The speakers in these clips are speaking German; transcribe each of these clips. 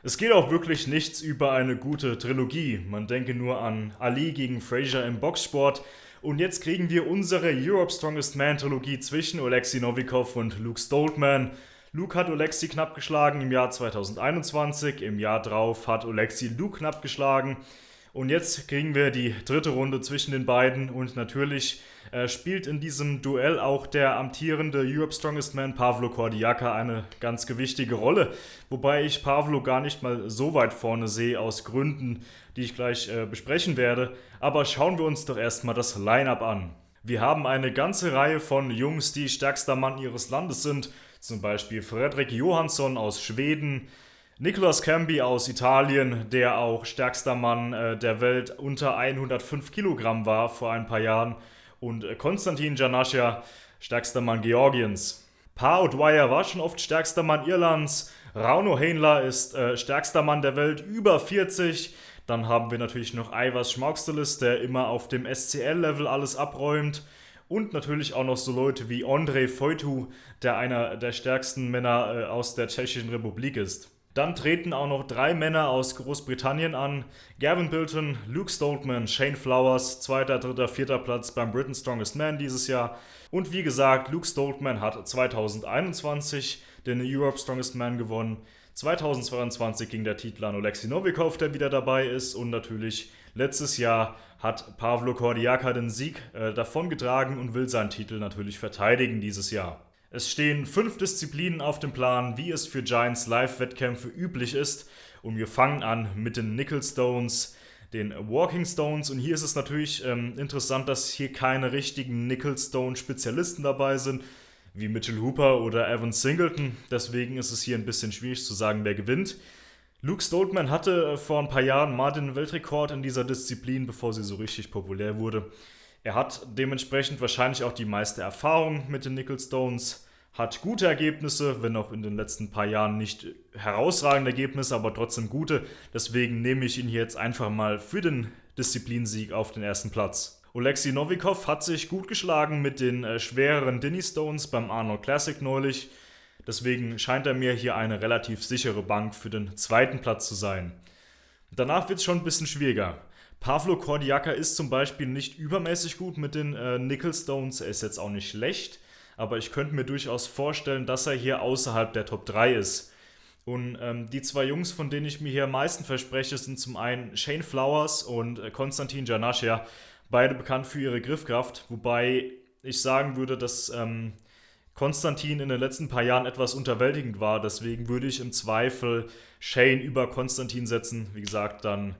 Es geht auch wirklich nichts über eine gute Trilogie. Man denke nur an Ali gegen Frazier im Boxsport. Und jetzt kriegen wir unsere Europe Strongest Man Trilogie zwischen Oleksiy Novikov und Luke Stoltman. Luke hat Oleksiy knapp geschlagen im Jahr 2021, im Jahr drauf hat Oleksiy Luke knapp geschlagen. Und jetzt kriegen wir die dritte Runde zwischen den beiden und natürlich spielt in diesem Duell auch der amtierende Europe Strongest Man Pavlo Cordiaca eine ganz gewichtige Rolle. Wobei ich Pavlo gar nicht mal so weit vorne sehe, aus Gründen, die ich gleich besprechen werde. Aber schauen wir uns doch erstmal das Line-Up an. Wir haben eine ganze Reihe von Jungs, die stärkster Mann ihres Landes sind. Zum Beispiel Fredrik Johansson aus Schweden, Nicolas Cambi aus Italien, der auch stärkster Mann der Welt unter 105 Kilogramm war vor ein paar Jahren. Und Konstantin Janascha, stärkster Mann Georgiens. Pa O'Dwyer war schon oft stärkster Mann Irlands. Rauno Heinla ist stärkster Mann der Welt, über 40. Dann haben wir natürlich noch Aivas Schmaukstelis, der immer auf dem SCL-Level alles abräumt. Und natürlich auch noch so Leute wie Ondrej Vojtu, der einer der stärksten Männer aus der Tschechischen Republik ist. Dann treten auch noch 3 Männer aus Großbritannien an. Gavin Bilton, Luke Stoltman, Shane Flowers, 2., 3., 4. Platz beim Britain's Strongest Man dieses Jahr. Und wie gesagt, Luke Stoltman hat 2021 den Europe Strongest Man gewonnen. 2022 ging der Titel an Oleksiy Novikov, der wieder dabei ist. Und natürlich letztes Jahr hat Pavlo Cordiaca den Sieg davongetragen und will seinen Titel natürlich verteidigen dieses Jahr. Es stehen 5 Disziplinen auf dem Plan, wie es für Giants Live-Wettkämpfe üblich ist. Und wir fangen an mit den Nickel Stones, den Walking Stones. Und hier ist es natürlich interessant, dass hier keine richtigen Nickel Stone-Spezialisten dabei sind, wie Mitchell Hooper oder Evan Singleton. Deswegen ist es hier ein bisschen schwierig zu sagen, wer gewinnt. Luke Stoltman hatte vor ein paar Jahren mal den Weltrekord in dieser Disziplin, bevor sie so richtig populär wurde. Er hat dementsprechend wahrscheinlich auch die meiste Erfahrung mit den Nickel Stones, hat gute Ergebnisse, wenn auch in den letzten paar Jahren nicht herausragende Ergebnisse, aber trotzdem gute. Deswegen nehme ich ihn hier jetzt einfach mal für den Disziplinsieg auf den ersten Platz. Oleksiy Novikov hat sich gut geschlagen mit den schwereren Dinny Stones beim Arnold Classic neulich. Deswegen scheint er mir hier eine relativ sichere Bank für den zweiten Platz zu sein. Danach wird es schon ein bisschen schwieriger. Pavlo Cordiaca ist zum Beispiel nicht übermäßig gut mit den Nickel Stones. Er ist jetzt auch nicht schlecht, aber ich könnte mir durchaus vorstellen, dass er hier außerhalb der Top 3 ist. Und die 2 Jungs, von denen ich mir hier am meisten verspreche, sind zum einen Shane Flowers und Konstantin Janascha, beide bekannt für ihre Griffkraft, wobei ich sagen würde, dass Konstantin in den letzten paar Jahren etwas unterwältigend war. Deswegen würde ich im Zweifel Shane über Konstantin setzen. Wie gesagt, dann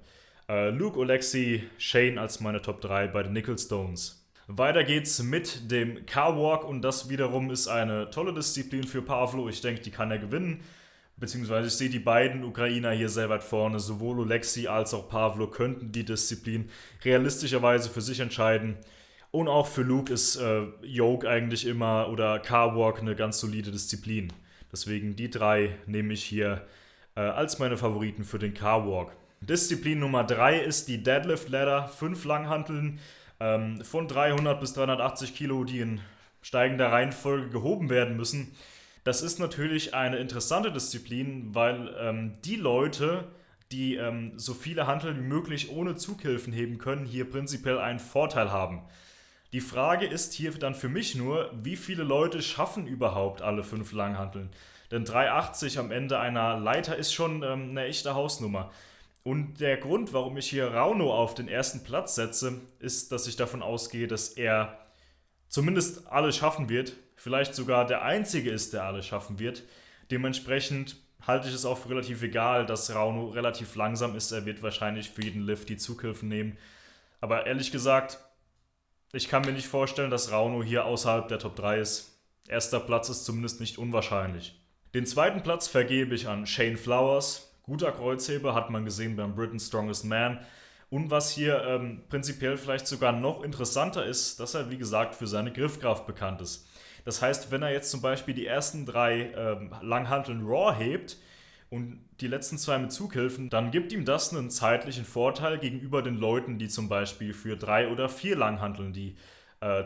Luke, Oleksiy, Shane als meine Top 3 bei den Nickel Stones. Weiter geht's mit dem Car-Walk und das wiederum ist eine tolle Disziplin für Pavlo. Ich denke, die kann er gewinnen. Beziehungsweise ich sehe die beiden Ukrainer hier sehr weit vorne. Sowohl Oleksiy als auch Pavlo könnten die Disziplin realistischerweise für sich entscheiden. Und auch für Luke ist Yoke eigentlich immer oder Car-Walk eine ganz solide Disziplin. Deswegen die 3 nehme ich hier als meine Favoriten für den Car-Walk. Disziplin Nummer 3 ist die Deadlift Ladder, 5 Langhanteln von 300 bis 380 Kilo, die in steigender Reihenfolge gehoben werden müssen. Das ist natürlich eine interessante Disziplin, weil die Leute, die so viele Hanteln wie möglich ohne Zughilfen heben können, hier prinzipiell einen Vorteil haben. Die Frage ist hier dann für mich nur, wie viele Leute schaffen überhaupt alle 5 Langhanteln? Denn 380 am Ende einer Leiter ist schon eine echte Hausnummer. Und der Grund, warum ich hier Rauno auf den ersten Platz setze, ist, dass ich davon ausgehe, dass er zumindest alles schaffen wird. Vielleicht sogar der Einzige ist, der alles schaffen wird. Dementsprechend halte ich es auch für relativ egal, dass Rauno relativ langsam ist. Er wird wahrscheinlich für jeden Lift die Zughilfen nehmen. Aber ehrlich gesagt, ich kann mir nicht vorstellen, dass Rauno hier außerhalb der Top 3 ist. Erster Platz ist zumindest nicht unwahrscheinlich. Den zweiten Platz vergebe ich an Shane Flowers. Guter Kreuzheber, hat man gesehen beim Britain's Strongest Man. Und was hier prinzipiell vielleicht sogar noch interessanter ist, dass er, wie gesagt, für seine Griffkraft bekannt ist. Das heißt, wenn er jetzt zum Beispiel die ersten 3 Langhanteln Raw hebt und die letzten 2 mit Zughilfen, dann gibt ihm das einen zeitlichen Vorteil gegenüber den Leuten, die zum Beispiel für 3 oder 4 Langhanteln die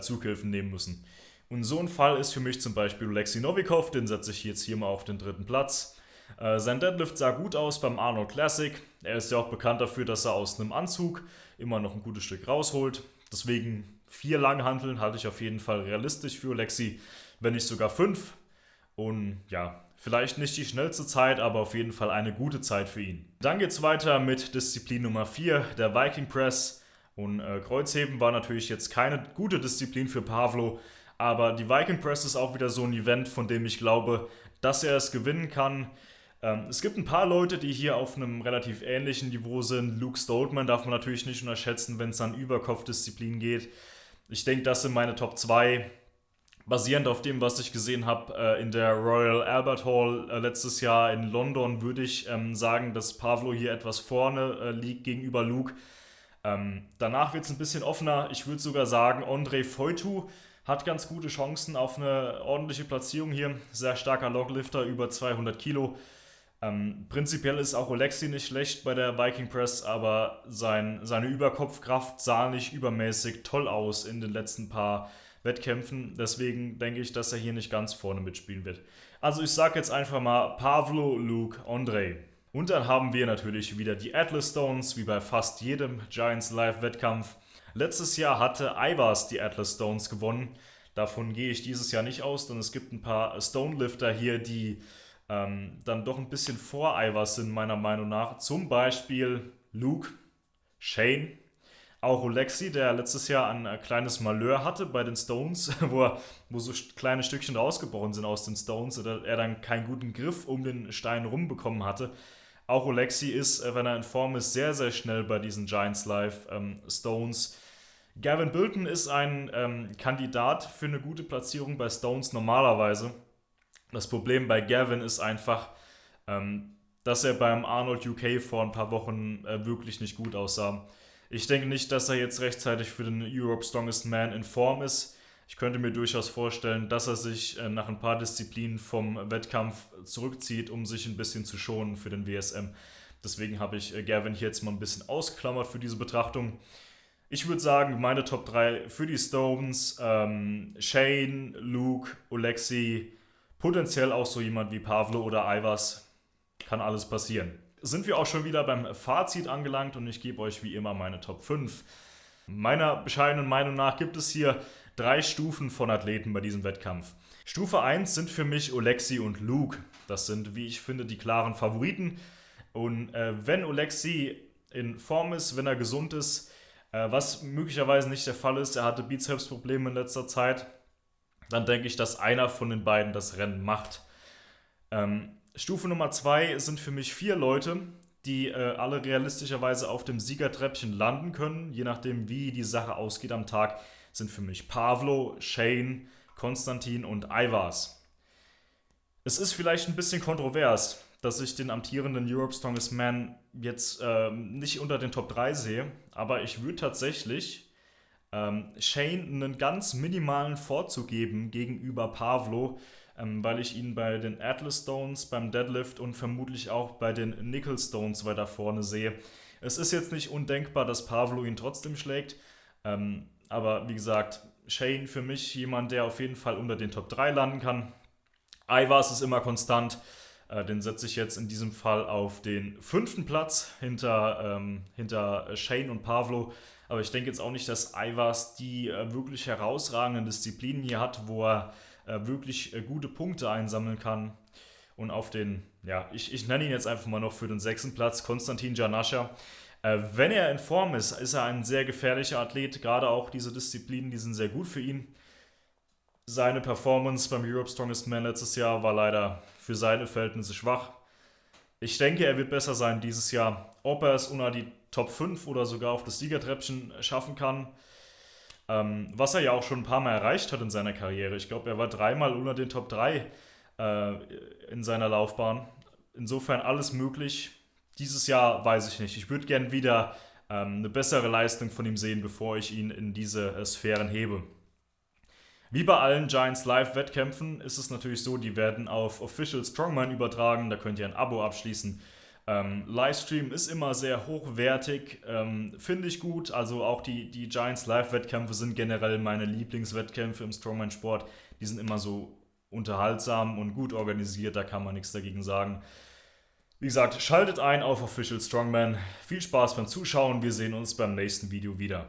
Zughilfen nehmen müssen. Und so ein Fall ist für mich zum Beispiel Oleksiy Novikov, den setze ich jetzt hier mal auf den dritten Platz. Sein Deadlift sah gut aus beim Arnold Classic. Er ist ja auch bekannt dafür, dass er aus einem Anzug immer noch ein gutes Stück rausholt. Deswegen 4 Langhanteln halte ich auf jeden Fall realistisch für Alexi, wenn nicht sogar 5. Und ja, vielleicht nicht die schnellste Zeit, aber auf jeden Fall eine gute Zeit für ihn. Dann geht es weiter mit Disziplin Nummer 4, der Viking Press. Und Kreuzheben war natürlich jetzt keine gute Disziplin für Pavlo, aber die Viking Press ist auch wieder so ein Event, von dem ich glaube, dass er es gewinnen kann. Es gibt ein paar Leute, die hier auf einem relativ ähnlichen Niveau sind. Luke Stoltman darf man natürlich nicht unterschätzen, wenn es an Überkopfdisziplin geht. Ich denke, das sind meine Top 2. Basierend auf dem, was ich gesehen habe in der Royal Albert Hall letztes Jahr in London, würde ich sagen, dass Pavlo hier etwas vorne liegt gegenüber Luke. Danach wird es ein bisschen offener. Ich würde sogar sagen, Ondrej Fojtu hat ganz gute Chancen auf eine ordentliche Platzierung hier. Sehr starker Loglifter, über 200 Kilo. Prinzipiell ist auch Oleksiy nicht schlecht bei der Viking Press, aber seine Überkopfkraft sah nicht übermäßig toll aus in den letzten paar Wettkämpfen. Deswegen denke ich, dass er hier nicht ganz vorne mitspielen wird. Also ich sage jetzt einfach mal Pavlo, Luke, Ondrej. Und dann haben wir natürlich wieder die Atlas Stones, wie bei fast jedem Giants Live-Wettkampf. Letztes Jahr hatte Aivas die Atlas Stones gewonnen. Davon gehe ich dieses Jahr nicht aus, denn es gibt ein paar Stonelifter hier, die dann doch ein bisschen vor Aivas sind, meiner Meinung nach. Zum Beispiel Luke, Shane, auch Oleksiy, der letztes Jahr ein kleines Malheur hatte bei den Stones, wo so kleine Stückchen rausgebrochen sind aus den Stones, oder er dann keinen guten Griff um den Stein rumbekommen hatte. Auch Oleksiy ist, wenn er in Form ist, sehr, sehr schnell bei diesen Giants Live Stones. Gavin Bilton ist ein Kandidat für eine gute Platzierung bei Stones normalerweise. Das Problem bei Gavin ist einfach, dass er beim Arnold UK vor ein paar Wochen wirklich nicht gut aussah. Ich denke nicht, dass er jetzt rechtzeitig für den Europe Strongest Man in Form ist. Ich könnte mir durchaus vorstellen, dass er sich nach ein paar Disziplinen vom Wettkampf zurückzieht, um sich ein bisschen zu schonen für den WSM. Deswegen habe ich Gavin hier jetzt mal ein bisschen ausgeklammert für diese Betrachtung. Ich würde sagen, meine Top 3 für die Stones, Shane, Luke, Oleksiy, potenziell auch so jemand wie Pavlo oder Aivas. Kann alles passieren. Sind wir auch schon wieder beim Fazit angelangt und ich gebe euch wie immer meine Top 5. Meiner bescheidenen Meinung nach gibt es hier 3 Stufen von Athleten bei diesem Wettkampf. Stufe 1 sind für mich Oleksiy und Luke. Das sind, wie ich finde, die klaren Favoriten. Und wenn Oleksiy in Form ist, wenn er gesund ist, was möglicherweise nicht der Fall ist, er hatte Bizepsprobleme in letzter Zeit, dann denke ich, dass einer von den beiden das Rennen macht. Stufe Nummer 2 sind für mich 4 Leute, die alle realistischerweise auf dem Siegertreppchen landen können. Je nachdem, wie die Sache ausgeht am Tag, sind für mich Pavlo, Shane, Konstantin und Aivas. Es ist vielleicht ein bisschen kontrovers, dass ich den amtierenden Europe Strongest Man jetzt nicht unter den Top 3 sehe, aber ich würde tatsächlich Shane einen ganz minimalen Vorzug geben gegenüber Pavlo, weil ich ihn bei den Atlas Stones, beim Deadlift und vermutlich auch bei den Nickel Stones weiter vorne sehe. Es ist jetzt nicht undenkbar, dass Pavlo ihn trotzdem schlägt, aber wie gesagt, Shane für mich jemand, der auf jeden Fall unter den Top 3 landen kann. Aivas ist immer konstant, den setze ich jetzt in diesem Fall auf den 5. Platz hinter Shane und Pavlo. Aber ich denke jetzt auch nicht, dass Aivas die wirklich herausragenden Disziplinen hier hat, wo er wirklich gute Punkte einsammeln kann. Und auf den, ja, ich nenne ihn jetzt einfach mal noch für den 6. Platz, Konstantin Janascha. Wenn er in Form ist, ist er ein sehr gefährlicher Athlet. Gerade auch diese Disziplinen, die sind sehr gut für ihn. Seine Performance beim Europe Strongest Man letztes Jahr war leider für seine Verhältnisse schwach. Ich denke, er wird besser sein dieses Jahr. Ob er es unter die Top 5 oder sogar auf das Siegertreppchen schaffen kann, was er ja auch schon ein paar Mal erreicht hat in seiner Karriere. Ich glaube, er war 3-mal unter den Top 3 in seiner Laufbahn. Insofern alles möglich. Dieses Jahr weiß ich nicht. Ich würde gern wieder eine bessere Leistung von ihm sehen, bevor ich ihn in diese Sphären hebe. Wie bei allen Giants Live-Wettkämpfen ist es natürlich so, die werden auf Official Strongman übertragen, da könnt ihr ein Abo abschließen. Livestream ist immer sehr hochwertig, finde ich gut, also auch die Giants Live-Wettkämpfe sind generell meine Lieblingswettkämpfe im Strongman-Sport, die sind immer so unterhaltsam und gut organisiert, da kann man nichts dagegen sagen. Wie gesagt, schaltet ein auf Official Strongman. Viel Spaß beim Zuschauen. Wir sehen uns beim nächsten Video wieder.